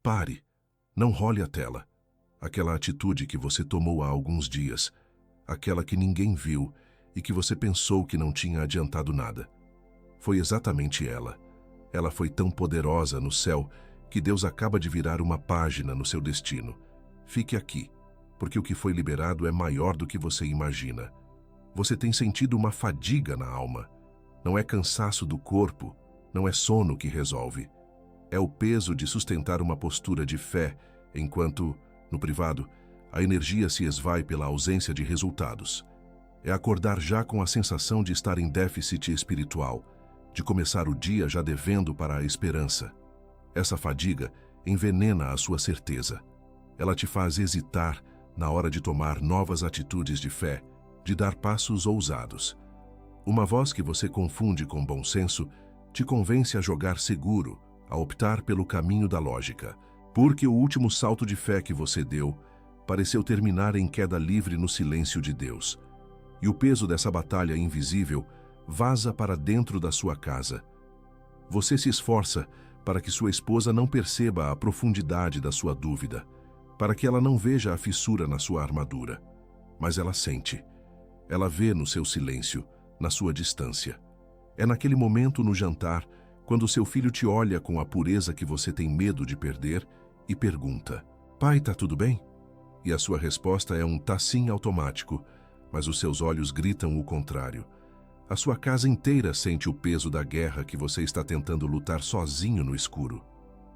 Pare. Não role a tela. Aquela atitude que você tomou há alguns dias, aquela que ninguém viu e que você pensou que não tinha adiantado nada. Foi exatamente ela. Ela foi tão poderosa no céu que Deus acaba de virar uma página no seu destino. Fique aqui, porque o que foi liberado é maior do que você imagina. Você tem sentido uma fadiga na alma. Não é cansaço do corpo, não é sono que resolve. É o peso de sustentar uma postura de fé, enquanto, no privado, a energia se esvai pela ausência de resultados. É acordar já com a sensação de estar em déficit espiritual, de começar o dia já devendo para a esperança. Essa fadiga envenena a sua certeza. Ela te faz hesitar na hora de tomar novas atitudes de fé, de dar passos ousados. Uma voz que você confunde com bom senso te convence a jogar seguro, a optar pelo caminho da lógica, porque o último salto de fé que você deu pareceu terminar em queda livre no silêncio de Deus. E o peso dessa batalha invisível vaza para dentro da sua casa. Você se esforça para que sua esposa não perceba a profundidade da sua dúvida, para que ela não veja a fissura na sua armadura. Mas ela sente. Ela vê no seu silêncio, na sua distância. É naquele momento no jantar, quando seu filho te olha com a pureza que você tem medo de perder e pergunta: "Pai, tá tudo bem?" E a sua resposta é um tá sim automático, mas os seus olhos gritam o contrário. A sua casa inteira sente o peso da guerra que você está tentando lutar sozinho no escuro.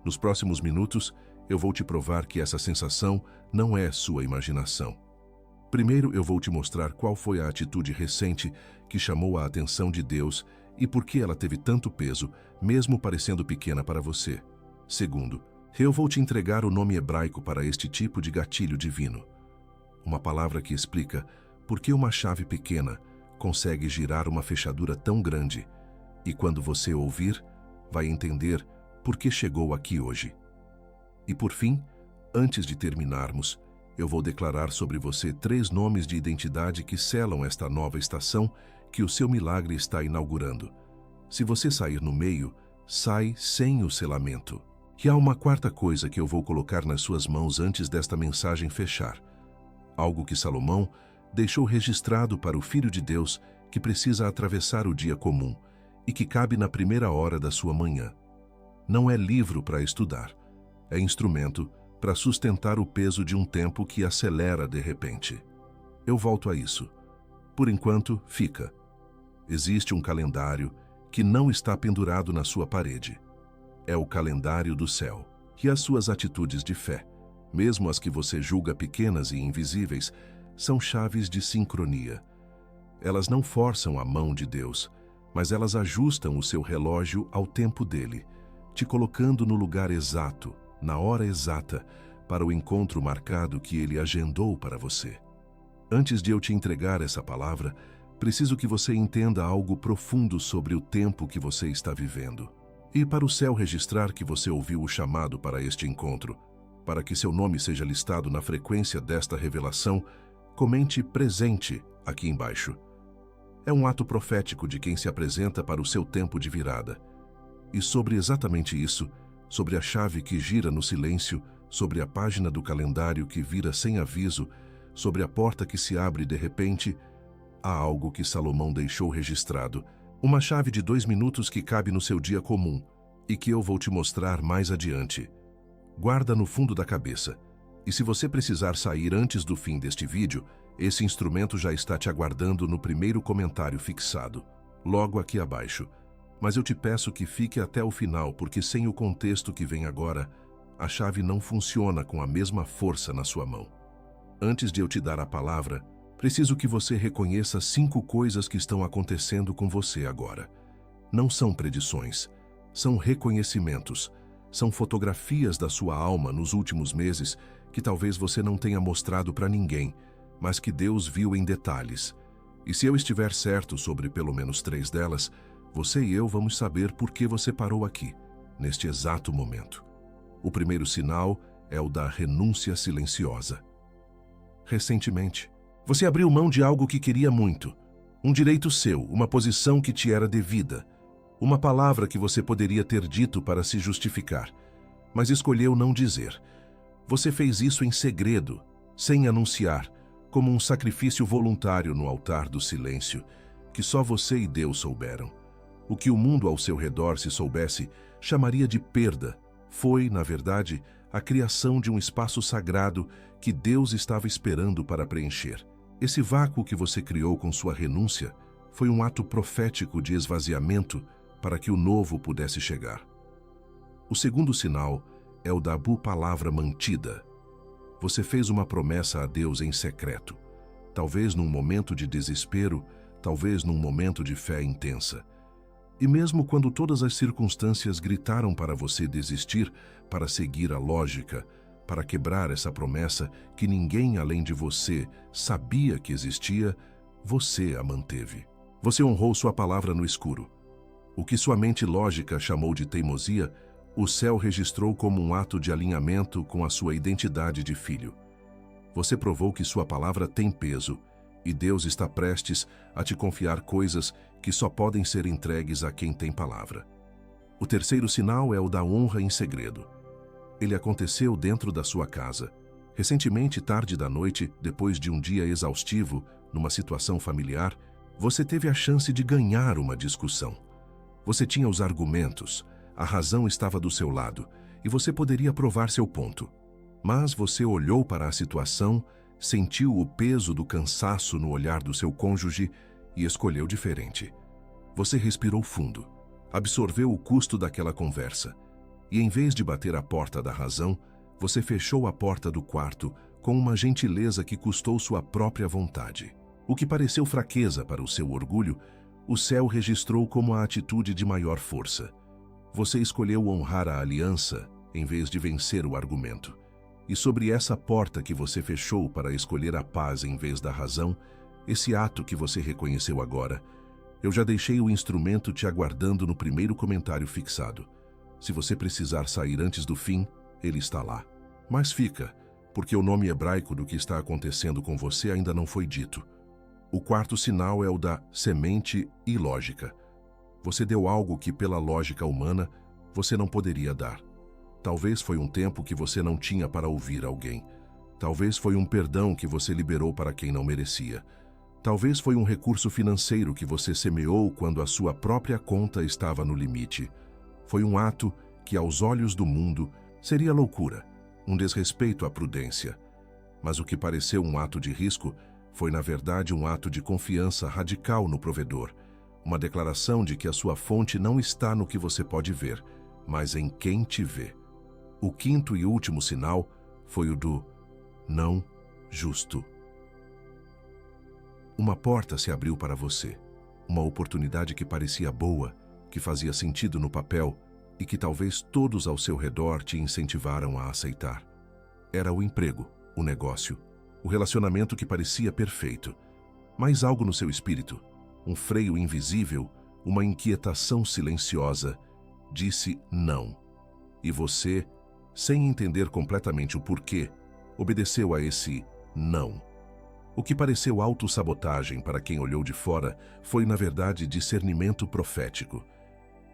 Nos próximos minutos, eu vou te provar que essa sensação não é sua imaginação. Primeiro, eu vou te mostrar qual foi a atitude recente que chamou a atenção de Deus e por que ela teve tanto peso, mesmo parecendo pequena para você. Segundo, eu vou te entregar o nome hebraico para este tipo de gatilho divino. Uma palavra que explica por que uma chave pequena consegue girar uma fechadura tão grande. E quando você ouvir, vai entender por que chegou aqui hoje. E por fim, antes de terminarmos, eu vou declarar sobre você 3 nomes de identidade que selam esta nova estação que o seu milagre está inaugurando. Se você sair no meio, sai sem o selamento. E há uma quarta coisa que eu vou colocar nas suas mãos antes desta mensagem fechar. Algo que Salomão deixou registrado para o Filho de Deus que precisa atravessar o dia comum e que cabe na primeira hora da sua manhã. Não é livro para estudar, é instrumento para sustentar o peso de um tempo que acelera de repente. Eu volto a isso. Por enquanto, fica. Existe um calendário que não está pendurado na sua parede. É o calendário do céu. E as suas atitudes de fé, mesmo as que você julga pequenas e invisíveis, são chaves de sincronia. Elas não forçam a mão de Deus, mas elas ajustam o seu relógio ao tempo dele, te colocando no lugar exato, na hora exata, para o encontro marcado que ele agendou para você. Antes de eu te entregar essa palavra, preciso que você entenda algo profundo sobre o tempo que você está vivendo. E para o céu registrar que você ouviu o chamado para este encontro, para que seu nome seja listado na frequência desta revelação, comente presente aqui embaixo. É um ato profético de quem se apresenta para o seu tempo de virada. E sobre exatamente isso, sobre a chave que gira no silêncio, sobre a página do calendário que vira sem aviso, sobre a porta que se abre de repente, há algo que Salomão deixou registrado, uma chave de 2 minutos que cabe no seu dia comum e que eu vou te mostrar mais adiante. Guarda no fundo da cabeça. E se você precisar sair antes do fim deste vídeo, esse instrumento já está te aguardando no primeiro comentário fixado, logo aqui abaixo. Mas eu te peço que fique até o final, porque sem o contexto que vem agora, a chave não funciona com a mesma força na sua mão. Antes de eu te dar a palavra, preciso que você reconheça 5 coisas que estão acontecendo com você agora. Não são predições, são reconhecimentos, são fotografias da sua alma nos últimos meses que talvez você não tenha mostrado para ninguém, mas que Deus viu em detalhes. E se eu estiver certo sobre pelo menos 3 delas, você e eu vamos saber por que você parou aqui, neste exato momento. O primeiro sinal é o da renúncia silenciosa. Recentemente, você abriu mão de algo que queria muito, um direito seu, uma posição que te era devida, uma palavra que você poderia ter dito para se justificar. mas escolheu não dizer. Você fez isso em segredo, sem anunciar, como um sacrifício voluntário no altar do silêncio, que só você e Deus souberam. O que o mundo ao seu redor, se soubesse, chamaria de perda. Foi, na verdade, a criação de um espaço sagrado que Deus estava esperando para preencher. Esse vácuo que você criou com sua renúncia foi um ato profético de esvaziamento para que o novo pudesse chegar. O segundo sinal é o da palavra mantida. Você fez uma promessa a Deus em secreto, talvez num momento de desespero, talvez num momento de fé intensa. E mesmo quando todas as circunstâncias gritaram para você desistir, para seguir a lógica, para quebrar essa promessa que ninguém além de você sabia que existia, você a manteve. Você honrou sua palavra no escuro. O que sua mente lógica chamou de teimosia, o céu registrou como um ato de alinhamento com a sua identidade de filho. Você provou que sua palavra tem peso, e Deus está prestes a te confiar coisas que só podem ser entregues a quem tem palavra. O terceiro sinal é o da honra em segredo. Ele aconteceu dentro da sua casa. Recentemente, tarde da noite, depois de um dia exaustivo, numa situação familiar, você teve a chance de ganhar uma discussão. Você tinha os argumentos, a razão estava do seu lado, e você poderia provar seu ponto. Mas você olhou para a situação, sentiu o peso do cansaço no olhar do seu cônjuge e escolheu diferente. Você respirou fundo, absorveu o custo daquela conversa, e em vez de bater a porta da razão, você fechou a porta do quarto com uma gentileza que custou sua própria vontade. O que pareceu fraqueza para o seu orgulho, o céu registrou como a atitude de maior força. Você escolheu honrar a aliança em vez de vencer o argumento. E sobre essa porta que você fechou para escolher a paz em vez da razão, esse ato que você reconheceu agora, eu já deixei o instrumento te aguardando no primeiro comentário fixado. Se você precisar sair antes do fim, ele está lá. Mas fica, porque o nome hebraico do que está acontecendo com você ainda não foi dito. O quarto sinal é o da semente ilógica. Você deu algo que, pela lógica humana, você não poderia dar. Talvez foi um tempo que você não tinha para ouvir alguém. Talvez foi um perdão que você liberou para quem não merecia. Talvez foi um recurso financeiro que você semeou quando a sua própria conta estava no limite. Foi um ato que, aos olhos do mundo, seria loucura, um desrespeito à prudência. Mas o que pareceu um ato de risco foi, na verdade, um ato de confiança radical no provedor. Uma declaração de que a sua fonte não está no que você pode ver, mas em quem te vê. O quinto e último sinal foi o do não justo. Uma porta se abriu para você, uma oportunidade que parecia boa, que fazia sentido no papel e que talvez todos ao seu redor te incentivaram a aceitar. Era o emprego, o negócio, o relacionamento que parecia perfeito, mas algo no seu espírito, um freio invisível, uma inquietação silenciosa, disse não. E você, sem entender completamente o porquê, obedeceu a esse não. O que pareceu autossabotagem para quem olhou de fora foi, na verdade, discernimento profético.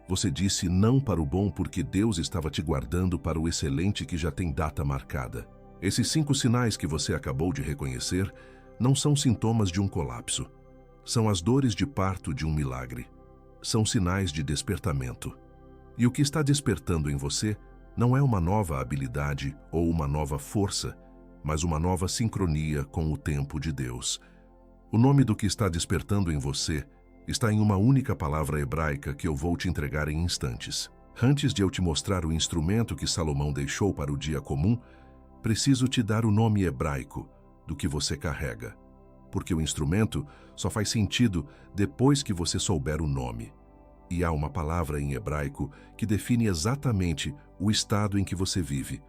Você disse não para o bom porque Deus estava te guardando para o excelente que já tem data marcada. Esses 5 sinais que você acabou de reconhecer não são sintomas de um colapso. São as dores de parto de um milagre. São sinais de despertamento. E o que está despertando em você não é uma nova habilidade ou uma nova força, mas uma nova sincronia com o tempo de Deus. O nome do que está despertando em você está em uma única palavra hebraica que eu vou te entregar em instantes. Antes de eu te mostrar o instrumento que Salomão deixou para o dia comum, preciso te dar o nome hebraico do que você carrega, porque o instrumento só faz sentido depois que você souber o nome. E há uma palavra em hebraico que define exatamente o estado em que você vive.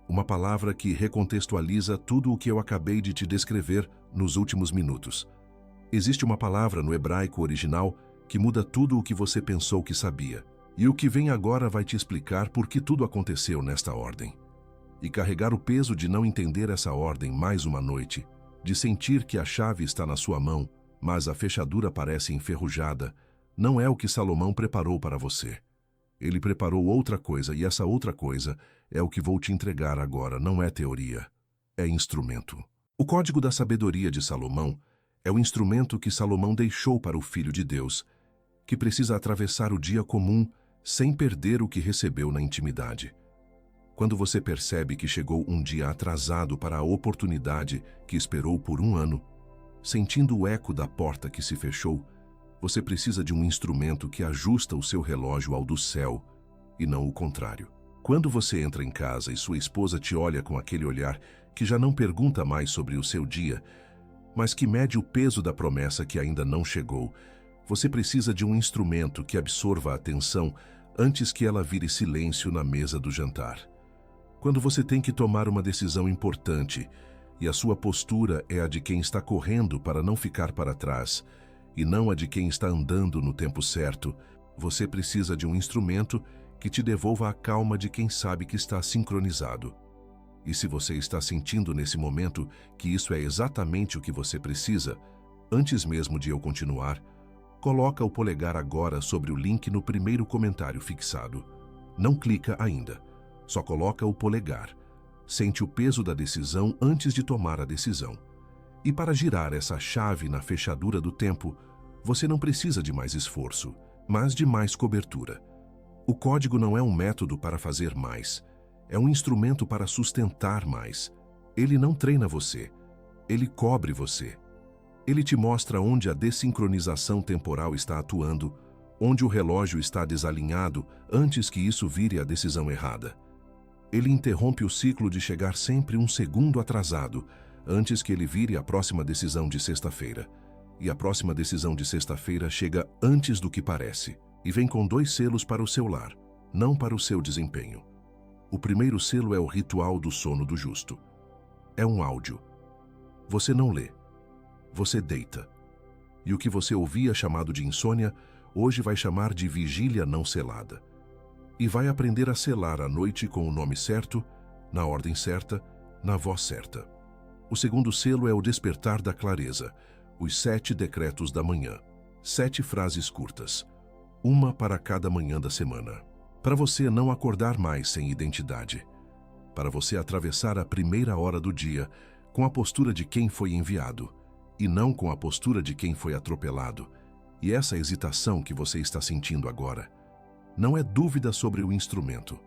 Uma palavra que recontextualiza tudo o que eu acabei de te descrever nos últimos minutos. Existe uma palavra no hebraico original que muda tudo o que você pensou que sabia. E o que vem agora vai te explicar por que tudo aconteceu nesta ordem. E carregar o peso de não entender essa ordem mais uma noite, de sentir que a chave está na sua mão, mas a fechadura parece enferrujada, não é o que Salomão preparou para você. Ele preparou outra coisa, e essa outra coisa É o que vou te entregar agora, não é teoria, é instrumento. O Código da Sabedoria de Salomão é o instrumento que Salomão deixou para o Filho de Deus, que precisa atravessar o dia comum sem perder o que recebeu na intimidade. Quando você percebe que chegou um dia atrasado para a oportunidade que esperou por um ano, sentindo o eco da porta que se fechou, você precisa de um instrumento que ajusta o seu relógio ao do céu, e não o contrário. Quando você entra em casa e sua esposa te olha com aquele olhar que já não pergunta mais sobre o seu dia, mas que mede o peso da promessa que ainda não chegou, você precisa de um instrumento que absorva a atenção antes que ela vire silêncio na mesa do jantar. Quando você tem que tomar uma decisão importante e a sua postura é a de quem está correndo para não ficar para trás e não a de quem está andando no tempo certo, você precisa de um instrumento que te devolva a calma de quem sabe que está sincronizado. E se você está sentindo nesse momento que isso é exatamente o que você precisa, antes mesmo de eu continuar, coloca o polegar agora sobre o link no primeiro comentário fixado. Não clica ainda, só coloca o polegar. Sente o peso da decisão antes de tomar a decisão. E para girar essa chave na fechadura do tempo, você não precisa de mais esforço, mas de mais cobertura. O código não é um método para fazer mais, é um instrumento para sustentar mais. Ele não treina você, ele cobre você. Ele te mostra onde a desincronização temporal está atuando, onde o relógio está desalinhado antes que isso vire a decisão errada. Ele interrompe o ciclo de chegar sempre um segundo atrasado, antes que ele vire a próxima decisão de sexta-feira. E a próxima decisão de sexta-feira chega antes do que parece, e vem com 2 selos para o seu lar, não para o seu desempenho. O primeiro selo é o ritual do sono do justo. É um áudio. Você não lê. Você deita. E o que você ouvia chamado de insônia, hoje vai chamar de vigília não selada. E vai aprender a selar a noite com o nome certo, na ordem certa, na voz certa. O segundo selo é o despertar da clareza, os 7 decretos da manhã. 7 frases curtas, uma para cada manhã da semana. Para você não acordar mais sem identidade. Para você atravessar a primeira hora do dia com a postura de quem foi enviado, e não com a postura de quem foi atropelado. E essa hesitação que você está sentindo agora não é dúvida sobre o instrumento.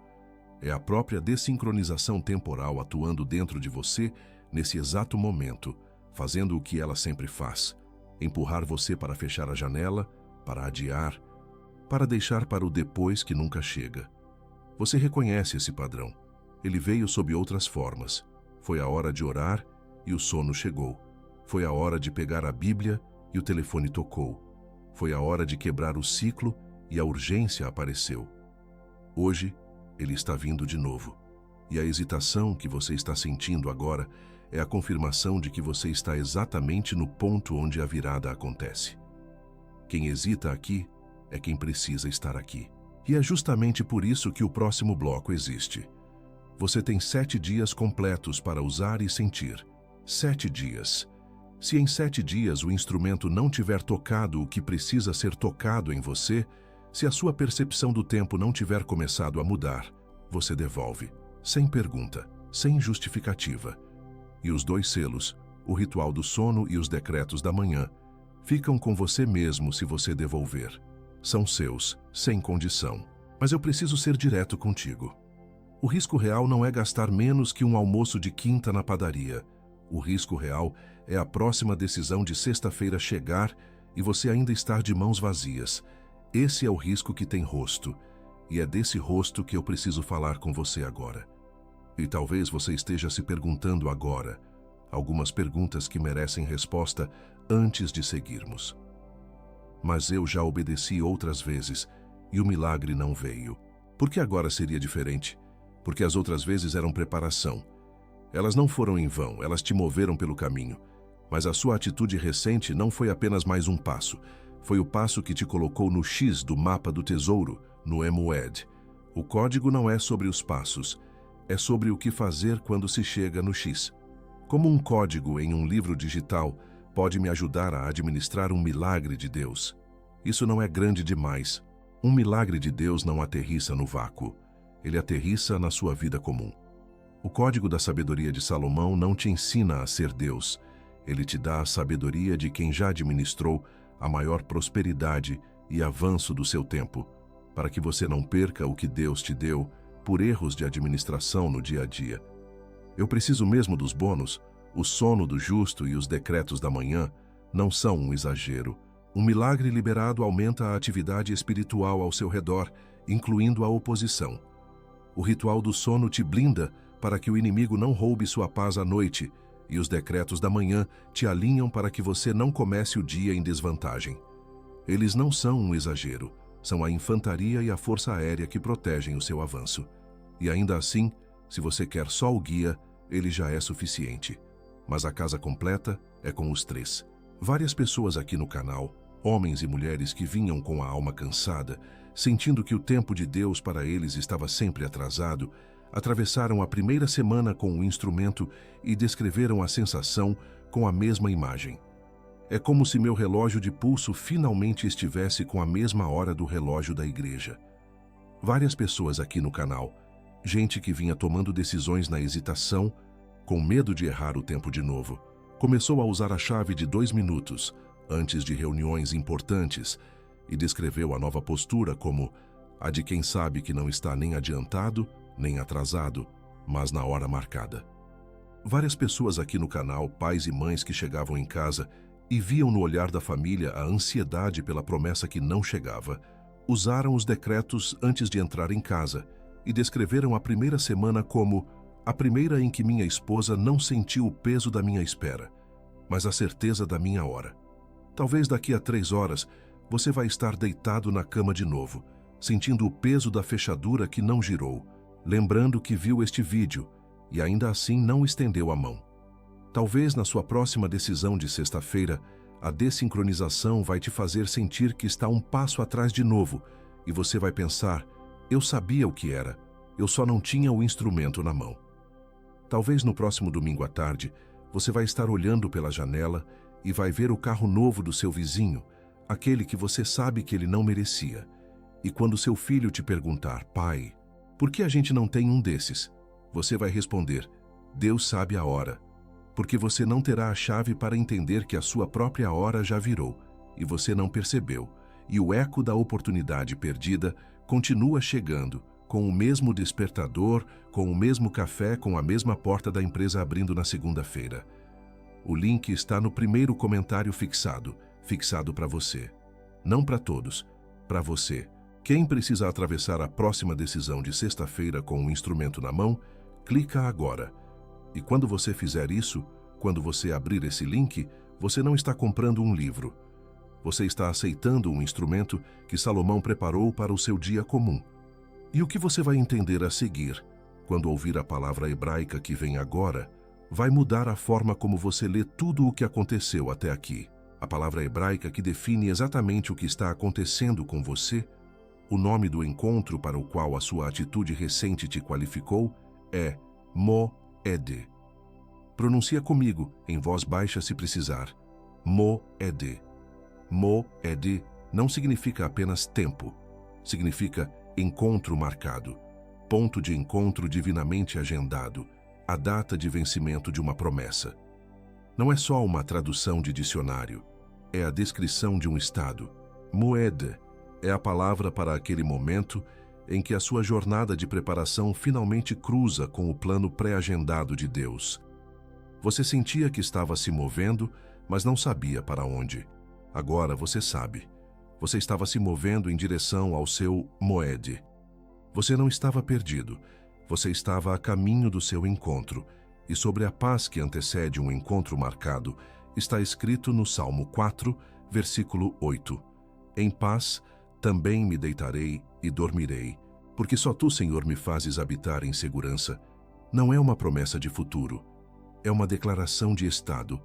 É a própria desincronização temporal atuando dentro de você nesse exato momento, fazendo o que ela sempre faz: empurrar você para fechar a janela, para adiar, para deixar para o depois que nunca chega. Você reconhece esse padrão. Ele veio sob outras formas. Foi a hora de orar e o sono chegou. Foi a hora de pegar a Bíblia e o telefone tocou. Foi a hora de quebrar o ciclo e a urgência apareceu. Hoje, ele está vindo de novo. E a hesitação que você está sentindo agora é a confirmação de que você está exatamente no ponto onde a virada acontece. Quem hesita aqui é quem precisa estar aqui. E é justamente por isso que o próximo bloco existe. Você tem 7 dias completos para usar e sentir. 7 dias. Se em 7 dias o instrumento não tiver tocado o que precisa ser tocado em você, se a sua percepção do tempo não tiver começado a mudar, você devolve, sem pergunta, sem justificativa. E os 2 selos, o ritual do sono e os decretos da manhã, ficam com você mesmo se você devolver. São seus, sem condição. Mas eu preciso ser direto contigo. O risco real não é gastar menos que um almoço de quinta na padaria. O risco real é a próxima decisão de sexta-feira chegar e você ainda estar de mãos vazias. Esse é o risco que tem rosto, e é desse rosto que eu preciso falar com você agora. E talvez você esteja se perguntando agora algumas perguntas que merecem resposta antes de seguirmos. Mas eu já obedeci outras vezes e o milagre não veio. Por que agora seria diferente? Porque as outras vezes eram preparação. Elas não foram em vão, elas te moveram pelo caminho. Mas a sua atitude recente não foi apenas mais um passo. Foi o passo que te colocou no X do mapa do tesouro, no Emoed. O código não é sobre os passos, é sobre o que fazer quando se chega no X. Como um código em um livro digital pode me ajudar a administrar um milagre de Deus? Isso não é grande demais. Um milagre de Deus não aterrissa no vácuo. ele aterrissa na sua vida comum. O código da sabedoria de Salomão não te ensina a ser Deus. Ele te dá a sabedoria de quem já administrou a maior prosperidade e avanço do seu tempo, para que você não perca o que Deus te deu por erros de administração no dia a dia. Eu preciso mesmo dos bônus. O sono do justo e os decretos da manhã não são um exagero. Um milagre liberado aumenta a atividade espiritual ao seu redor, incluindo a oposição. O ritual do sono te blinda para que o inimigo não roube sua paz à noite, e os decretos da manhã te alinham para que você não comece o dia em desvantagem. Eles não são um exagero, são a infantaria e a força aérea que protegem o seu avanço. E ainda assim, se você quer só o guia, ele já é suficiente. Mas a casa completa é com os três. Várias pessoas aqui no canal, homens e mulheres que vinham com a alma cansada, sentindo que o tempo de Deus para eles estava sempre atrasado, atravessaram a primeira semana com o instrumento e descreveram a sensação com a mesma imagem. É como se meu relógio de pulso finalmente estivesse com a mesma hora do relógio da igreja. Várias pessoas aqui no canal, gente que vinha tomando decisões na hesitação, com medo de errar o tempo de novo, começou a usar a chave de 2 minutos, antes de reuniões importantes, e descreveu a nova postura como a de quem sabe que não está nem adiantado, nem atrasado, mas na hora marcada. Várias pessoas aqui no canal, pais e mães que chegavam em casa e viam no olhar da família a ansiedade pela promessa que não chegava, usaram os decretos antes de entrar em casa e descreveram a primeira semana como a primeira em que minha esposa não sentiu o peso da minha espera, mas a certeza da minha hora. Talvez daqui a 3 horas você vai estar deitado na cama de novo, sentindo o peso da fechadura que não girou, lembrando que viu este vídeo e ainda assim não estendeu a mão. Talvez na sua próxima decisão de sexta-feira, a desincronização vai te fazer sentir que está um passo atrás de novo e você vai pensar, eu sabia o que era, eu só não tinha o instrumento na mão. Talvez no próximo domingo à tarde, você vai estar olhando pela janela e vai ver o carro novo do seu vizinho, aquele que você sabe que ele não merecia. E quando seu filho te perguntar, pai, por que a gente não tem um desses? Você vai responder, Deus sabe a hora, porque você não terá a chave para entender que a sua própria hora já virou, e você não percebeu, e o eco da oportunidade perdida continua chegando, com o mesmo despertador, com o mesmo café, com a mesma porta da empresa abrindo na segunda-feira. O link está no primeiro comentário fixado para você. Não para todos, para você. Quem precisa atravessar a próxima decisão de sexta-feira com o instrumento na mão, clica agora. E quando você fizer isso, quando você abrir esse link, você não está comprando um livro. Você está aceitando um instrumento que Salomão preparou para o seu dia comum. E o que você vai entender a seguir, quando ouvir a palavra hebraica que vem agora, vai mudar a forma como você lê tudo o que aconteceu até aqui. A palavra hebraica que define exatamente o que está acontecendo com você, o nome do encontro para o qual a sua atitude recente te qualificou, é Moed. Pronuncia comigo, em voz baixa se precisar. Moed. Moed não significa apenas tempo, significa encontro marcado, ponto de encontro divinamente agendado, a data de vencimento de uma promessa. Não é só uma tradução de dicionário, é a descrição de um estado. Moed é a palavra para aquele momento em que a sua jornada de preparação finalmente cruza com o plano pré-agendado de Deus. Você sentia que estava se movendo, mas não sabia para onde. Agora você sabe. Você estava se movendo em direção ao seu Moed. Você não estava perdido. Você estava a caminho do seu encontro. E sobre a paz que antecede um encontro marcado, está escrito no Salmo 4, versículo 8. Em paz também me deitarei e dormirei, porque só tu, Senhor, me fazes habitar em segurança. Não é uma promessa de futuro, é uma declaração de estado.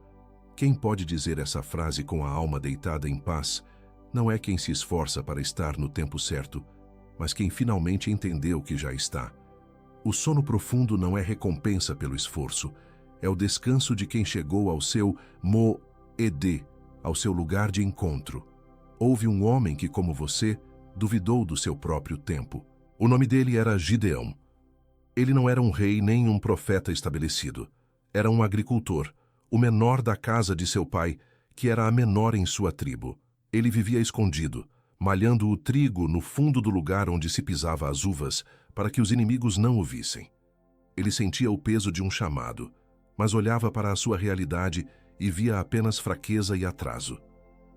Quem pode dizer essa frase com a alma deitada em paz não é quem se esforça para estar no tempo certo, mas quem finalmente entendeu que já está. O sono profundo não é recompensa pelo esforço, é o descanso de quem chegou ao seu Moed, ao seu lugar de encontro. Houve um homem que, como você, duvidou do seu próprio tempo, O nome dele era Gideão. Ele não era um rei nem um profeta estabelecido. Era um agricultor, o menor da casa de seu pai, que era a menor em sua tribo. Ele vivia escondido, malhando o trigo no fundo do lugar onde se pisava as uvas, para que os inimigos não o vissem. Ele sentia o peso de um chamado, mas olhava para a sua realidade e via apenas fraqueza e atraso.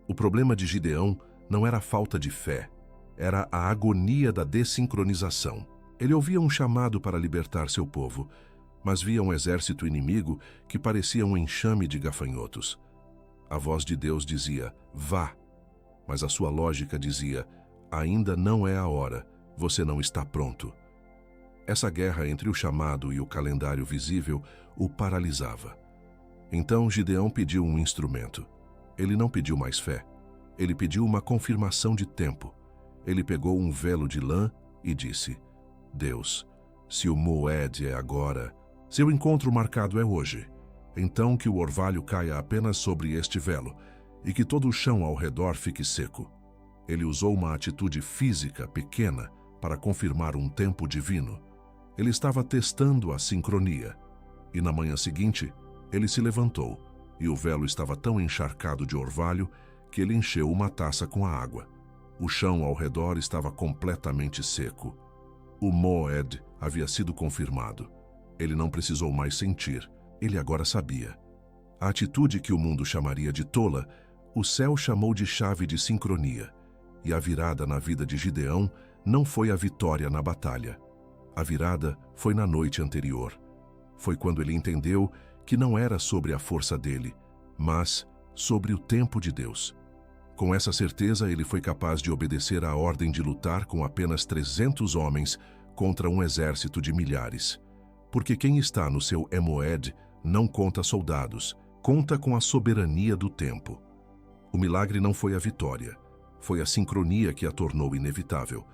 O problema de Gideão não era a falta de fé, era a agonia da desincronização. Ele ouvia um chamado para libertar seu povo, mas via um exército inimigo que parecia um enxame de gafanhotos. A voz de Deus dizia, vá, mas a sua lógica dizia, ainda não é a hora, você não está pronto. Essa guerra entre o chamado e o calendário visível o paralisava. Então Gideão pediu um instrumento. Ele não pediu mais fé. Ele pediu uma confirmação de tempo. Ele pegou um velo de lã e disse, Deus, se o Moed é agora, seu encontro marcado é hoje, então que o orvalho caia apenas sobre este velo e que todo o chão ao redor fique seco. Ele usou uma atitude física pequena para confirmar um tempo divino. Ele estava testando a sincronia. E na manhã seguinte, ele se levantou, e o velo estava tão encharcado de orvalho que ele encheu uma taça com a água. O chão ao redor estava completamente seco. O Moed havia sido confirmado. Ele não precisou mais sentir, ele agora sabia. A atitude que o mundo chamaria de tola, o céu chamou de chave de sincronia. E a virada na vida de Gideão não foi a vitória na batalha. A virada foi na noite anterior. Foi quando ele entendeu que não era sobre a força dele, mas sobre o tempo de Deus. Com essa certeza, ele foi capaz de obedecer à ordem de lutar com apenas 300 homens contra um exército de milhares. Porque quem está no seu Emoed não conta soldados, conta com a soberania do tempo. O milagre não foi a vitória, foi a sincronia que a tornou inevitável.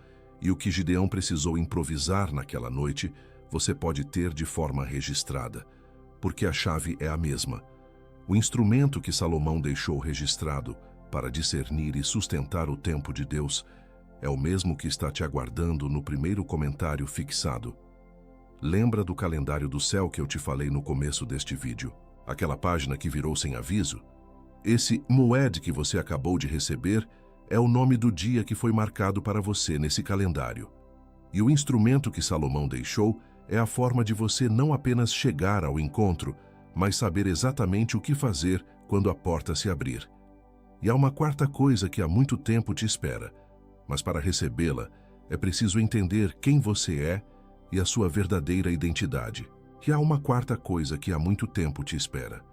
E o que Gideão precisou improvisar naquela noite, você pode ter de forma registrada, porque a chave é a mesma. O instrumento que Salomão deixou registrado para discernir e sustentar o tempo de Deus é o mesmo que está te aguardando no primeiro comentário fixado. Lembra do calendário do céu que eu te falei no começo deste vídeo? Aquela página que virou sem aviso? Esse Moed que você acabou de receber é o nome do dia que foi marcado para você nesse calendário. E o instrumento que Salomão deixou é a forma de você não apenas chegar ao encontro, mas saber exatamente o que fazer quando a porta se abrir. E há uma quarta coisa que há muito tempo te espera, mas para recebê-la é preciso entender quem você é e a sua verdadeira identidade. E há uma quarta coisa que há muito tempo te espera,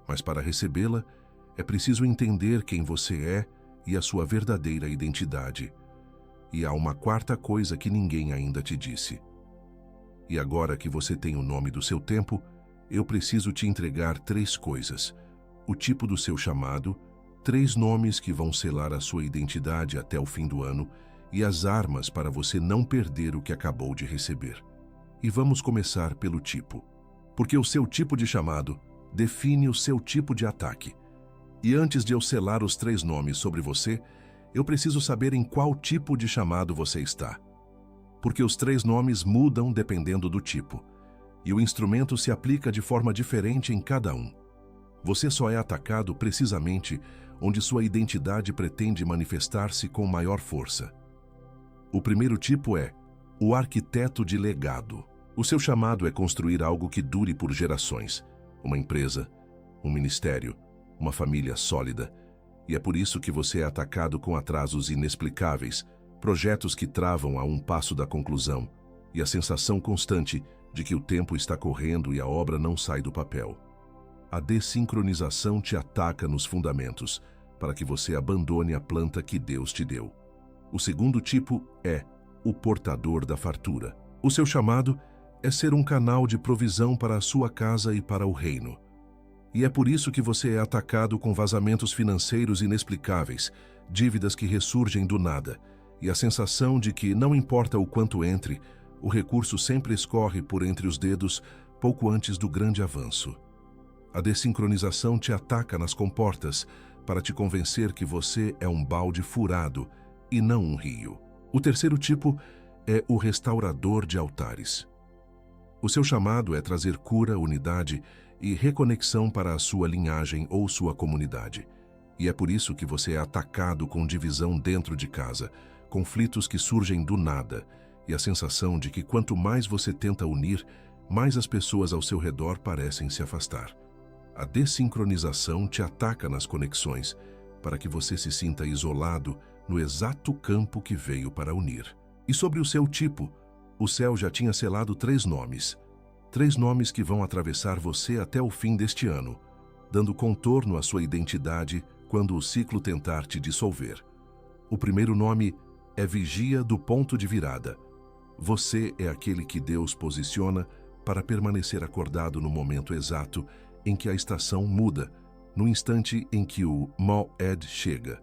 mas para recebê-la é preciso entender quem você é e a sua verdadeira identidade. E há uma quarta coisa que ninguém ainda te disse. E agora que você tem o nome do seu tempo, eu preciso te entregar 3 coisas. O tipo do seu chamado, 3 nomes que vão selar a sua identidade até o fim do ano e as armas para você não perder o que acabou de receber. E vamos começar pelo tipo. Porque o seu tipo de chamado define o seu tipo de ataque. E antes de eu selar os 3 nomes sobre você, eu preciso saber em qual tipo de chamado você está. Porque os 3 nomes mudam dependendo do tipo, e o instrumento se aplica de forma diferente em cada um. Você só é atacado precisamente onde sua identidade pretende manifestar-se com maior força. O primeiro tipo é o arquiteto de legado. O seu chamado é construir algo que dure por gerações, uma empresa, um ministério, uma família sólida, e é por isso que você é atacado com atrasos inexplicáveis, projetos que travam a um passo da conclusão, e a sensação constante de que o tempo está correndo e a obra não sai do papel. A desincronização te ataca nos fundamentos, para que você abandone a planta que Deus te deu. O segundo tipo é o portador da fartura. O seu chamado é ser um canal de provisão para a sua casa e para o reino. E é por isso que você é atacado com vazamentos financeiros inexplicáveis, dívidas que ressurgem do nada, e a sensação de que, não importa o quanto entre, o recurso sempre escorre por entre os dedos pouco antes do grande avanço. A desincronização te ataca nas comportas para te convencer que você é um balde furado e não um rio. O terceiro tipo é o restaurador de altares. O seu chamado é trazer cura, unidade e reconexão para a sua linhagem ou sua comunidade. E é por isso que você é atacado com divisão dentro de casa, conflitos que surgem do nada, e a sensação de que quanto mais você tenta unir, mais as pessoas ao seu redor parecem se afastar. A desincronização te ataca nas conexões, para que você se sinta isolado no exato campo que veio para unir. E sobre o seu tipo, o céu já tinha selado 3 nomes. 3 nomes que vão atravessar você até o fim deste ano, dando contorno à sua identidade quando o ciclo tentar te dissolver. O primeiro nome é Vigia do Ponto de Virada. Você é aquele que Deus posiciona para permanecer acordado no momento exato em que a estação muda, no instante em que o Moed chega.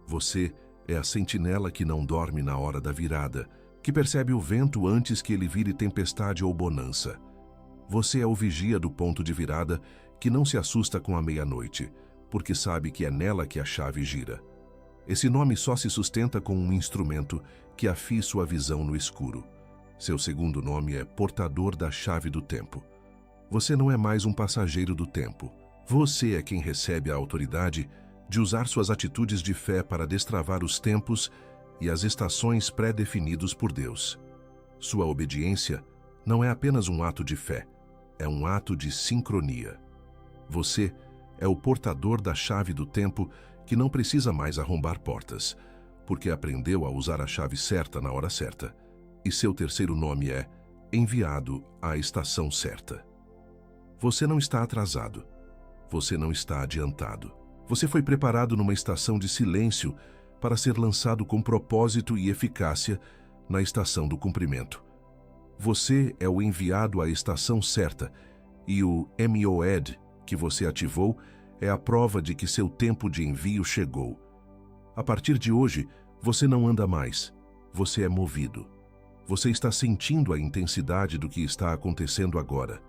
Você é a sentinela que não dorme na hora da virada, que percebe o vento antes que ele vire tempestade ou bonança. Você é o vigia do ponto de virada que não se assusta com a meia-noite, porque sabe que é nela que a chave gira. Esse nome só se sustenta com um instrumento que afie sua visão no escuro. Seu segundo nome é Portador da Chave do Tempo. Você não é mais um passageiro do tempo. Você é quem recebe a autoridade de usar suas atitudes de fé para destravar os tempos e as estações pré-definidos por Deus. Sua obediência não é apenas um ato de fé, é um ato de sincronia. Você é o portador da chave do tempo que não precisa mais arrombar portas, porque aprendeu a usar a chave certa na hora certa. E seu terceiro nome é Enviado à Estação Certa. Você não está atrasado. Você não está adiantado. Você foi preparado numa estação de silêncio para ser lançado com propósito e eficácia na estação do cumprimento. Você é o enviado à estação certa e o MOED que você ativou é a prova de que seu tempo de envio chegou. A partir de hoje, você não anda mais, você é movido. Você está sentindo a intensidade do que está acontecendo agora.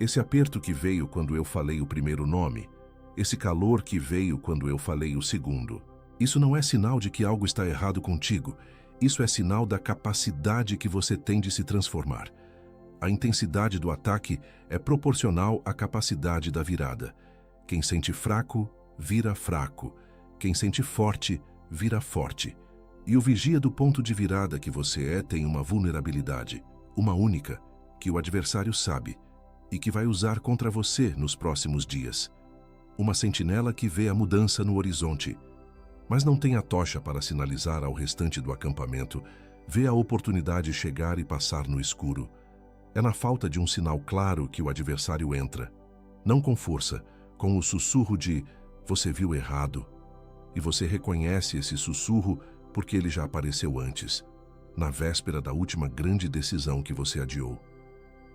Esse aperto que veio quando eu falei o primeiro nome, esse calor que veio quando eu falei o segundo. Isso não é sinal de que algo está errado contigo. Isso é sinal da capacidade que você tem de se transformar. A intensidade do ataque é proporcional à capacidade da virada. Quem sente fraco, vira fraco. Quem sente forte, vira forte. E o vigia do ponto de virada que você é tem uma vulnerabilidade, uma única, que o adversário sabe e que vai usar contra você nos próximos dias. Uma sentinela que vê a mudança no horizonte, mas não tem a tocha para sinalizar ao restante do acampamento, vê a oportunidade chegar e passar no escuro. É na falta de um sinal claro que o adversário entra, não com força, com o sussurro de "você viu errado", e você reconhece esse sussurro porque ele já apareceu antes, na véspera da última grande decisão que você adiou.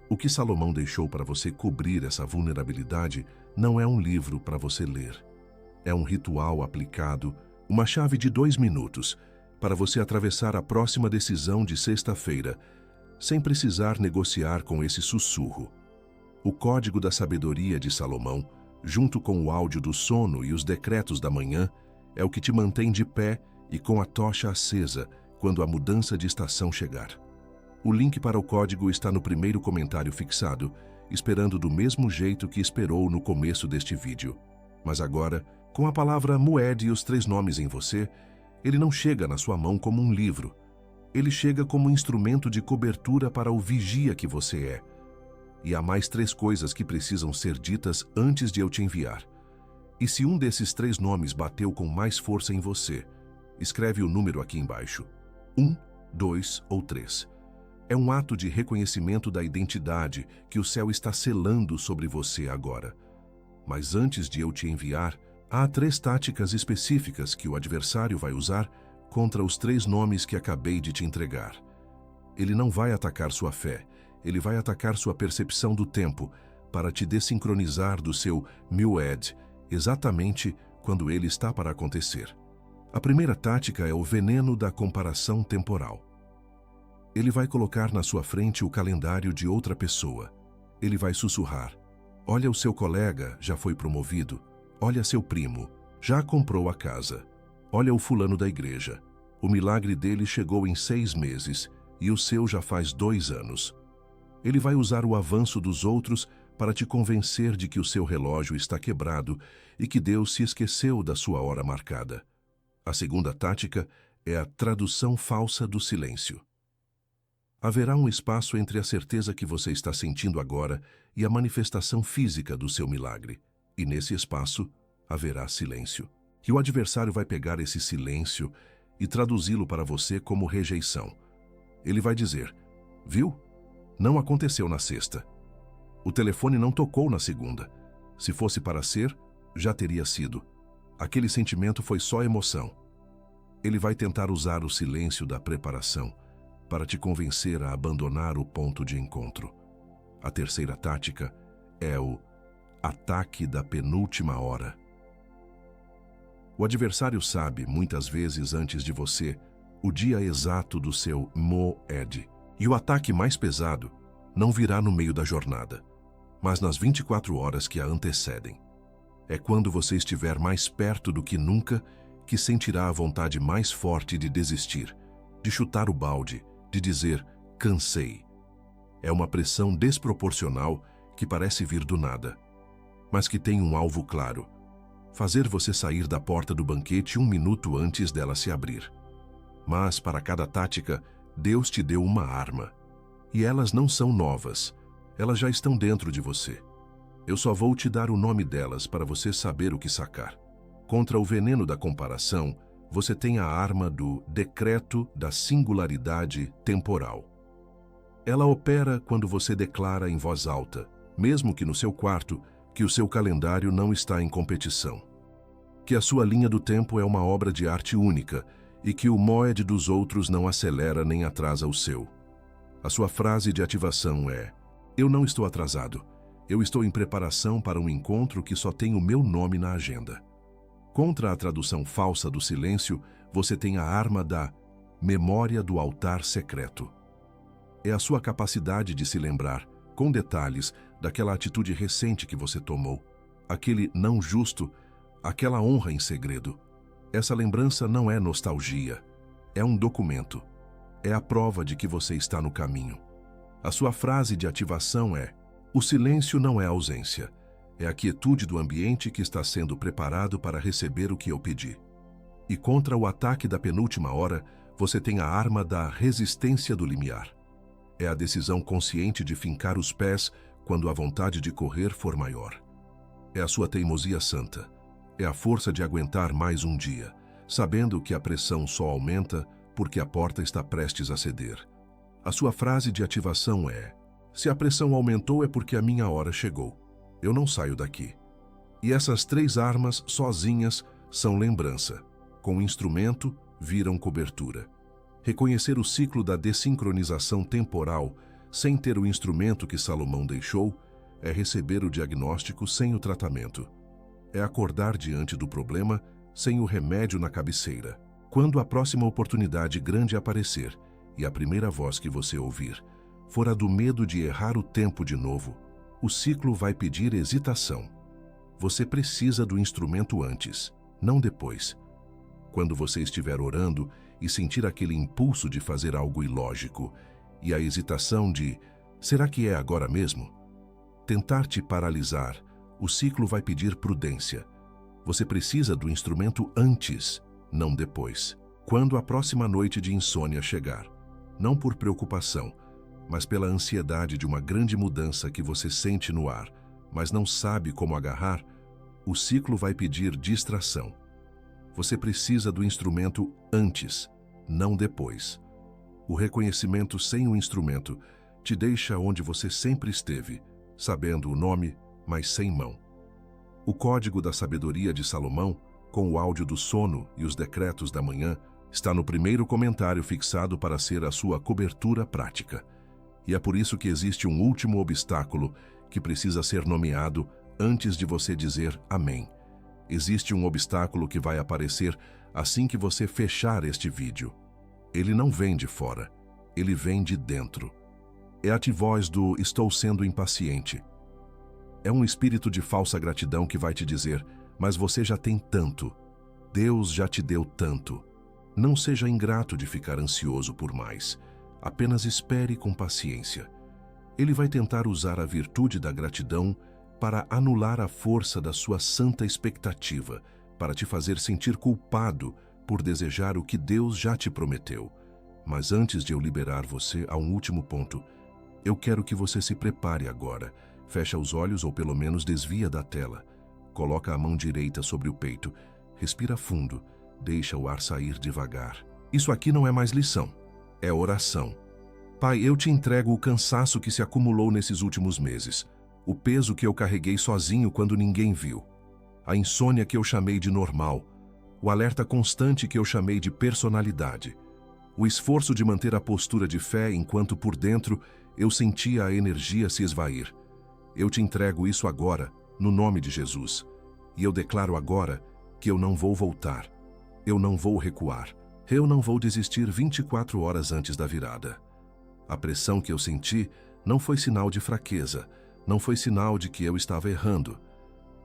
O que Salomão deixou para você cobrir essa vulnerabilidade não é um livro para você ler. É um ritual aplicado, uma chave de 2 minutos, para você atravessar a próxima decisão de sexta-feira, sem precisar negociar com esse sussurro. O Código da Sabedoria de Salomão, junto com o áudio do sono e os decretos da manhã, é o que te mantém de pé e com a tocha acesa quando a mudança de estação chegar. O link para o código está no primeiro comentário fixado, esperando do mesmo jeito que esperou no começo deste vídeo. Mas agora, com a palavra Moed e os 3 nomes em você, ele não chega na sua mão como um livro. Ele chega como instrumento de cobertura para o vigia que você é. E há mais 3 coisas que precisam ser ditas antes de eu te enviar. E se um desses 3 nomes bateu com mais força em você, escreve o número aqui embaixo. 1, 2 ou 3. É um ato de reconhecimento da identidade que o céu está selando sobre você agora. Mas antes de eu te enviar, há 3 táticas específicas que o adversário vai usar contra os 3 nomes que acabei de te entregar. Ele não vai atacar sua fé, ele vai atacar sua percepção do tempo para te desincronizar do seu Moed, exatamente quando ele está para acontecer. A primeira tática é o veneno da comparação temporal. Ele vai colocar na sua frente o calendário de outra pessoa. Ele vai sussurrar: olha, o seu colega já foi promovido. Olha, seu primo já comprou a casa. Olha, o fulano da igreja. O milagre dele chegou em 6 meses e o seu já faz 2 anos. Ele vai usar o avanço dos outros para te convencer de que o seu relógio está quebrado e que Deus se esqueceu da sua hora marcada. A segunda tática é a tradução falsa do silêncio. Haverá um espaço entre a certeza que você está sentindo agora e a manifestação física do seu milagre. E nesse espaço haverá silêncio. E o adversário vai pegar esse silêncio e traduzi-lo para você como rejeição. Ele vai dizer: viu? Não aconteceu na sexta. O telefone não tocou na segunda. Se fosse para ser, já teria sido. Aquele sentimento foi só emoção. Ele vai tentar usar o silêncio da preparação para te convencer a abandonar o ponto de encontro. A terceira tática é o ataque da penúltima hora. O adversário sabe, muitas vezes antes de você, o dia exato do seu Moed. E o ataque mais pesado não virá no meio da jornada, mas nas 24 horas que a antecedem. É quando você estiver mais perto do que nunca que sentirá a vontade mais forte de desistir, de chutar o balde, de dizer, cansei. É uma pressão desproporcional que parece vir do nada, mas que tem um alvo claro: fazer você sair da porta do banquete 1 minuto antes dela se abrir. Mas, para cada tática, Deus te deu uma arma. E elas não são novas, elas já estão dentro de você. Eu só vou te dar o nome delas para você saber o que sacar. Contra o veneno da comparação, você tem a arma do decreto da singularidade temporal. Ela opera quando você declara em voz alta, mesmo que no seu quarto, que o seu calendário não está em competição, que a sua linha do tempo é uma obra de arte única e que o moed dos outros não acelera nem atrasa o seu. A sua frase de ativação é: eu não estou atrasado, eu estou em preparação para um encontro que só tem o meu nome na agenda. Contra a tradução falsa do silêncio, você tem a arma da memória do altar secreto. É a sua capacidade de se lembrar, com detalhes, daquela atitude recente que você tomou, aquele não justo, aquela honra em segredo. Essa lembrança não é nostalgia, é um documento. É a prova de que você está no caminho. A sua frase de ativação é: o silêncio não é ausência, é a quietude do ambiente que está sendo preparado para receber o que eu pedi. E contra o ataque da penúltima hora, você tem a arma da resistência do limiar. É a decisão consciente de fincar os pés quando a vontade de correr for maior. É a sua teimosia santa. É a força de aguentar mais um dia, sabendo que a pressão só aumenta porque a porta está prestes a ceder. A sua frase de ativação é: se a pressão aumentou é porque a minha hora chegou. Eu não saio daqui. E essas 3 armas sozinhas são lembrança. Com instrumento, viram cobertura. Reconhecer o ciclo da desincronização temporal sem ter o instrumento que Salomão deixou é receber o diagnóstico sem o tratamento. É acordar diante do problema sem o remédio na cabeceira. Quando a próxima oportunidade grande aparecer e a primeira voz que você ouvir for a do medo de errar o tempo de novo, o ciclo vai pedir hesitação. Você precisa do instrumento antes, não depois. Quando você estiver orando e sentir aquele impulso de fazer algo ilógico e a hesitação de será que é agora mesmo? Tentar te paralisar, o ciclo vai pedir prudência. Você precisa do instrumento antes, não depois. Quando a próxima noite de insônia chegar, não por preocupação, mas pela ansiedade de uma grande mudança que você sente no ar, mas não sabe como agarrar, o ciclo vai pedir distração. Você precisa do instrumento antes, não depois. O reconhecimento sem o instrumento te deixa onde você sempre esteve, sabendo o nome, mas sem mão. O código da sabedoria de Salomão, com o áudio do sono e os decretos da manhã, está no primeiro comentário fixado para ser a sua cobertura prática. E é por isso que existe um último obstáculo que precisa ser nomeado antes de você dizer amém. Existe um obstáculo que vai aparecer assim que você fechar este vídeo. Ele não vem de fora, ele vem de dentro. É a voz do estou sendo impaciente. É um espírito de falsa gratidão que vai te dizer: mas você já tem tanto. Deus já te deu tanto. Não seja ingrato de ficar ansioso por mais. Apenas espere com paciência. Ele vai tentar usar a virtude da gratidão para anular a força da sua santa expectativa, para te fazer sentir culpado por desejar o que Deus já te prometeu. Mas antes de eu liberar você a um último ponto, eu quero que você se prepare agora. Fecha os olhos ou pelo menos desvia da tela. Coloca a mão direita sobre o peito. Respira fundo. Deixa o ar sair devagar. Isso aqui não é mais lição. É oração. Pai, eu te entrego o cansaço que se acumulou nesses últimos meses. O peso que eu carreguei sozinho quando ninguém viu. A insônia que eu chamei de normal. O alerta constante que eu chamei de personalidade. O esforço de manter a postura de fé enquanto por dentro eu sentia a energia se esvair. Eu te entrego isso agora, no nome de Jesus. E eu declaro agora que eu não vou voltar. Eu não vou recuar. Eu não vou desistir 24 horas antes da virada. A pressão que eu senti não foi sinal de fraqueza, não foi sinal de que eu estava errando.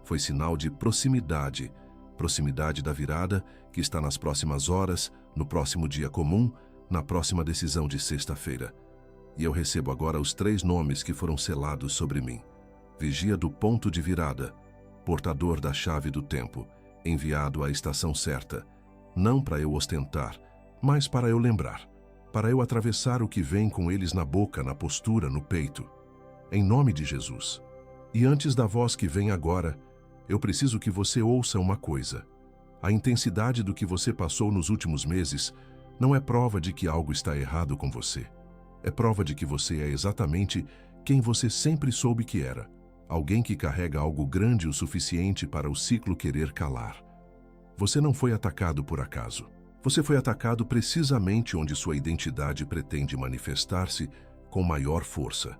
Foi sinal de proximidade, proximidade da virada que está nas próximas horas, no próximo dia comum, na próxima decisão de sexta-feira. E eu recebo agora os 3 nomes que foram selados sobre mim. Vigia do ponto de virada, portador da chave do tempo, enviado à estação certa, não para eu ostentar, mas para eu lembrar, para eu atravessar o que vem com eles na boca, na postura, no peito. Em nome de Jesus. E antes da voz que vem agora, eu preciso que você ouça uma coisa. A intensidade do que você passou nos últimos meses não é prova de que algo está errado com você. É prova de que você é exatamente quem você sempre soube que era. Alguém que carrega algo grande o suficiente para o ciclo querer calar. Você não foi atacado por acaso. Você foi atacado precisamente onde sua identidade pretende manifestar-se com maior força.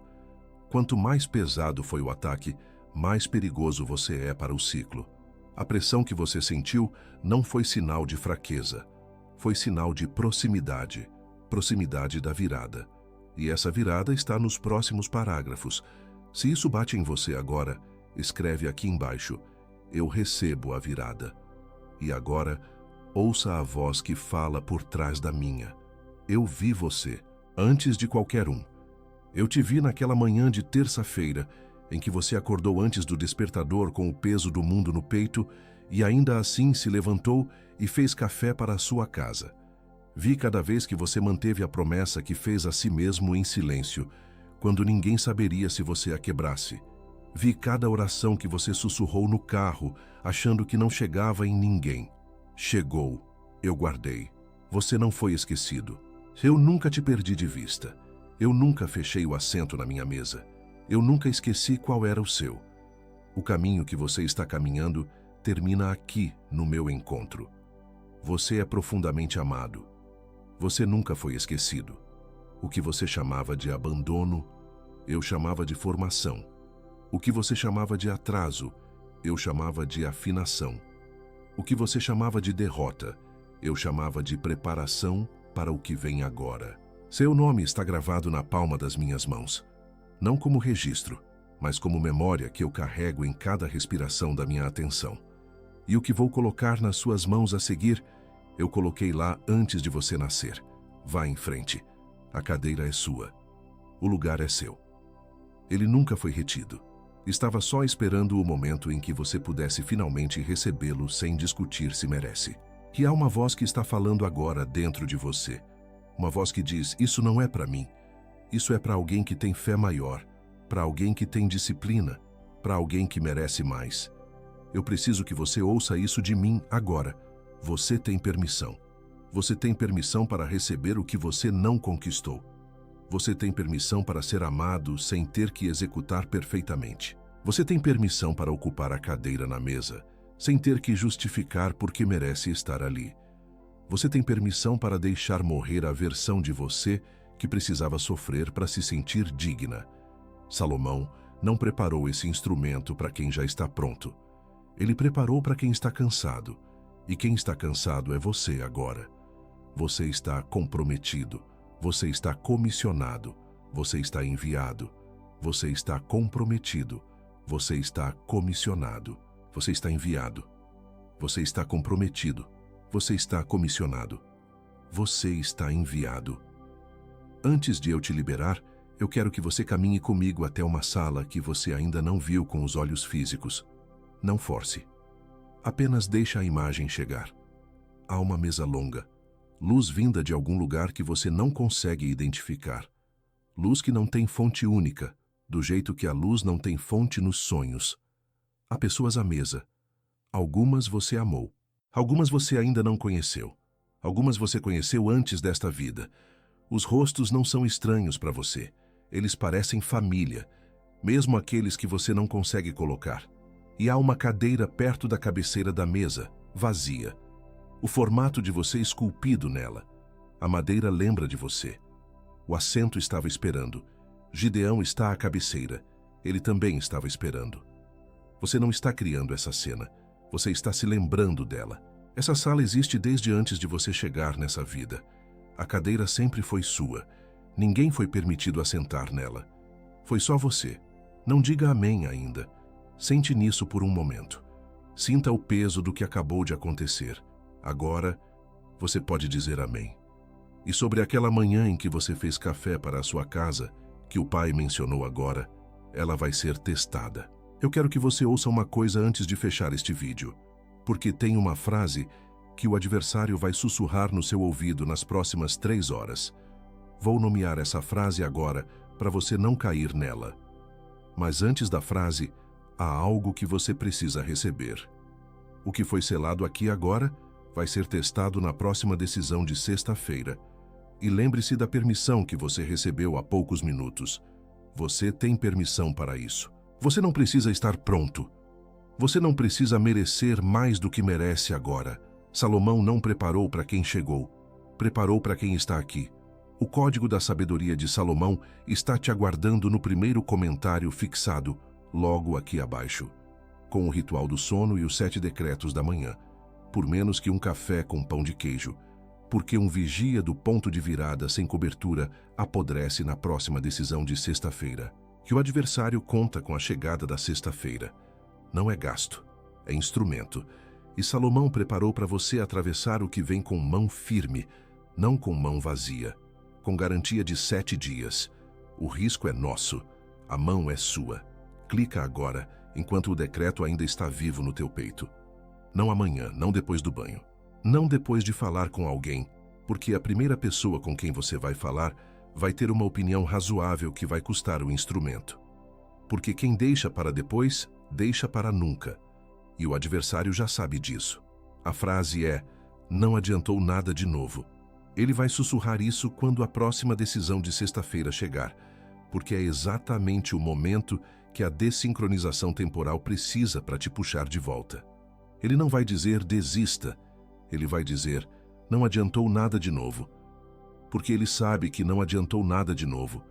Quanto mais pesado foi o ataque, mais perigoso você é para o ciclo. A pressão que você sentiu não foi sinal de fraqueza. Foi sinal de proximidade, proximidade da virada. E essa virada está nos próximos parágrafos. Se isso bate em você agora, escreve aqui embaixo: eu recebo a virada. E agora, ouça a voz que fala por trás da minha. Eu vi você, antes de qualquer um. Eu te vi naquela manhã de terça-feira, em que você acordou antes do despertador com o peso do mundo no peito e ainda assim se levantou e fez café para a sua casa. Vi cada vez que você manteve a promessa que fez a si mesmo em silêncio, quando ninguém saberia se você a quebrasse. Vi cada oração que você sussurrou no carro, achando que não chegava em ninguém. Chegou. Eu guardei. Você não foi esquecido. Eu nunca te perdi de vista. Eu nunca fechei o assento na minha mesa. Eu nunca esqueci qual era o seu. O caminho que você está caminhando termina aqui, no meu encontro. Você é profundamente amado. Você nunca foi esquecido. O que você chamava de abandono, eu chamava de formação. O que você chamava de atraso, eu chamava de afinação. O que você chamava de derrota, eu chamava de preparação para o que vem agora. Seu nome está gravado na palma das minhas mãos. Não como registro, mas como memória que eu carrego em cada respiração da minha atenção. E o que vou colocar nas suas mãos a seguir, eu coloquei lá antes de você nascer. Vá em frente. A cadeira é sua. O lugar é seu. Ele nunca foi retido. Estava só esperando o momento em que você pudesse finalmente recebê-lo sem discutir se merece. E há uma voz que está falando agora dentro de você. Uma voz que diz: isso não é para mim. Isso é para alguém que tem fé maior, para alguém que tem disciplina, para alguém que merece mais. Eu preciso que você ouça isso de mim agora. Você tem permissão. Você tem permissão para receber o que você não conquistou. Você tem permissão para ser amado sem ter que executar perfeitamente. Você tem permissão para ocupar a cadeira na mesa, sem ter que justificar por que merece estar ali. Você tem permissão para deixar morrer a versão de você que precisava sofrer para se sentir digna. Salomão não preparou esse instrumento para quem já está pronto. Ele preparou para quem está cansado. E quem está cansado é você agora. Você está comprometido. Você está comissionado. Você está enviado. Você está comprometido. Você está comissionado. Você está enviado. Você está comprometido. Você está comissionado. Você está enviado. Antes de eu te liberar, eu quero que você caminhe comigo até uma sala que você ainda não viu com os olhos físicos. Não force. Apenas deixa a imagem chegar. Há uma mesa longa. Luz vinda de algum lugar que você não consegue identificar. Luz que não tem fonte única, do jeito que a luz não tem fonte nos sonhos. Há pessoas à mesa. Algumas você amou. Algumas você ainda não conheceu. Algumas você conheceu antes desta vida. Os rostos não são estranhos para você. Eles parecem família, mesmo aqueles que você não consegue colocar. E há uma cadeira perto da cabeceira da mesa, vazia. O formato de você esculpido nela. A madeira lembra de você. O assento estava esperando. Gideão está à cabeceira. Ele também estava esperando. Você não está criando essa cena. Você está se lembrando dela. Essa sala existe desde antes de você chegar nessa vida. A cadeira sempre foi sua. Ninguém foi permitido assentar nela. Foi só você. Não diga amém ainda. Sente nisso por um momento. Sinta o peso do que acabou de acontecer. Agora, você pode dizer amém. E sobre aquela manhã em que você fez café para a sua casa, que o pai mencionou agora, ela vai ser testada. Eu quero que você ouça uma coisa antes de fechar este vídeo, porque tem uma frase que o adversário vai sussurrar no seu ouvido nas próximas 3 horas. Vou nomear essa frase agora para você não cair nela. Mas antes da frase, há algo que você precisa receber. O que foi selado aqui agora vai ser testado na próxima decisão de sexta-feira. E lembre-se da permissão que você recebeu há poucos minutos. Você tem permissão para isso. Você não precisa estar pronto. Você não precisa merecer mais do que merece agora. Salomão não preparou para quem chegou. Preparou para quem está aqui. O código da sabedoria de Salomão está te aguardando no primeiro comentário fixado, logo aqui abaixo, com o ritual do sono e os 7 decretos da manhã. Por menos que um café com pão de queijo, porque um vigia do ponto de virada sem cobertura apodrece na próxima decisão de sexta-feira. Que o adversário conta com a chegada da sexta-feira. Não é gasto, é instrumento. E Salomão preparou para você atravessar o que vem com mão firme, não com mão vazia, com garantia de 7 dias. O risco é nosso, a mão é sua. Clica agora, enquanto o decreto ainda está vivo no teu peito. Não amanhã, não depois do banho. Não depois de falar com alguém, porque a primeira pessoa com quem você vai falar vai ter uma opinião razoável que vai custar o instrumento. Porque quem deixa para depois, deixa para nunca. E o adversário já sabe disso. A frase é: não adiantou nada de novo. Ele vai sussurrar isso quando a próxima decisão de sexta-feira chegar, porque é exatamente o momento que a desincronização temporal precisa para te puxar de volta. Ele não vai dizer desista, ele vai dizer não adiantou nada de novo. Porque ele sabe que não adiantou nada de novo.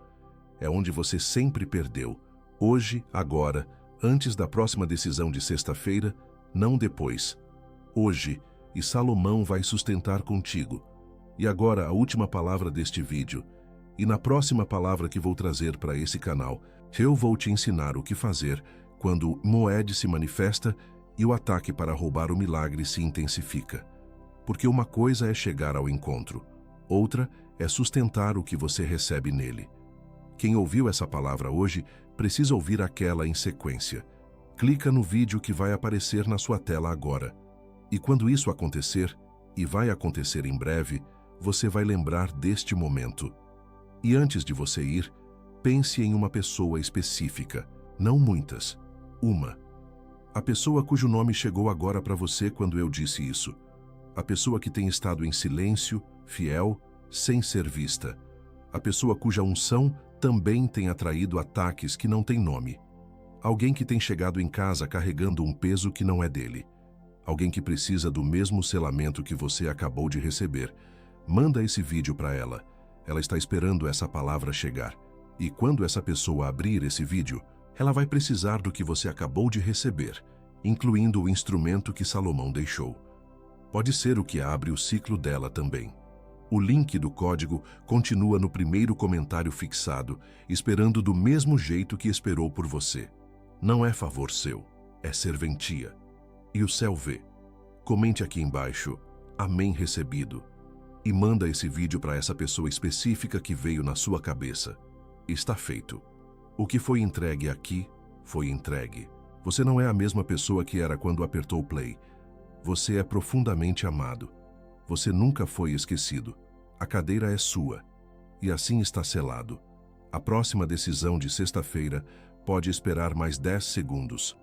É onde você sempre perdeu, hoje, agora, antes da próxima decisão de sexta-feira, não depois. Hoje, e Salomão vai sustentar contigo. E agora a última palavra deste vídeo. E na próxima palavra que vou trazer para esse canal, eu vou te ensinar o que fazer quando Moed se manifesta e o ataque para roubar o milagre se intensifica. Porque uma coisa é chegar ao encontro, outra é sustentar o que você recebe nele. Quem ouviu essa palavra hoje precisa ouvir aquela em sequência. Clica no vídeo que vai aparecer na sua tela agora. E quando isso acontecer, e vai acontecer em breve, você vai lembrar deste momento. E antes de você ir, pense em uma pessoa específica, não muitas, uma. A pessoa cujo nome chegou agora para você quando eu disse isso. A pessoa que tem estado em silêncio, fiel, sem ser vista. A pessoa cuja unção também tem atraído ataques que não têm nome. Alguém que tem chegado em casa carregando um peso que não é dele. Alguém que precisa do mesmo selamento que você acabou de receber. Manda esse vídeo para ela. Ela está esperando essa palavra chegar. E quando essa pessoa abrir esse vídeo, ela vai precisar do que você acabou de receber, incluindo o instrumento que Salomão deixou. Pode ser o que abre o ciclo dela também. O link do código continua no primeiro comentário fixado, esperando do mesmo jeito que esperou por você. Não é favor seu, é serventia. E o céu vê. Comente aqui embaixo, amém recebido. e manda esse vídeo para essa pessoa específica que veio na sua cabeça. Está feito. O que foi entregue aqui, foi entregue. Você não é a mesma pessoa que era quando apertou play. Você é profundamente amado. Você nunca foi esquecido. A cadeira é sua. E assim está selado. A próxima decisão de sexta-feira pode esperar mais 10 segundos.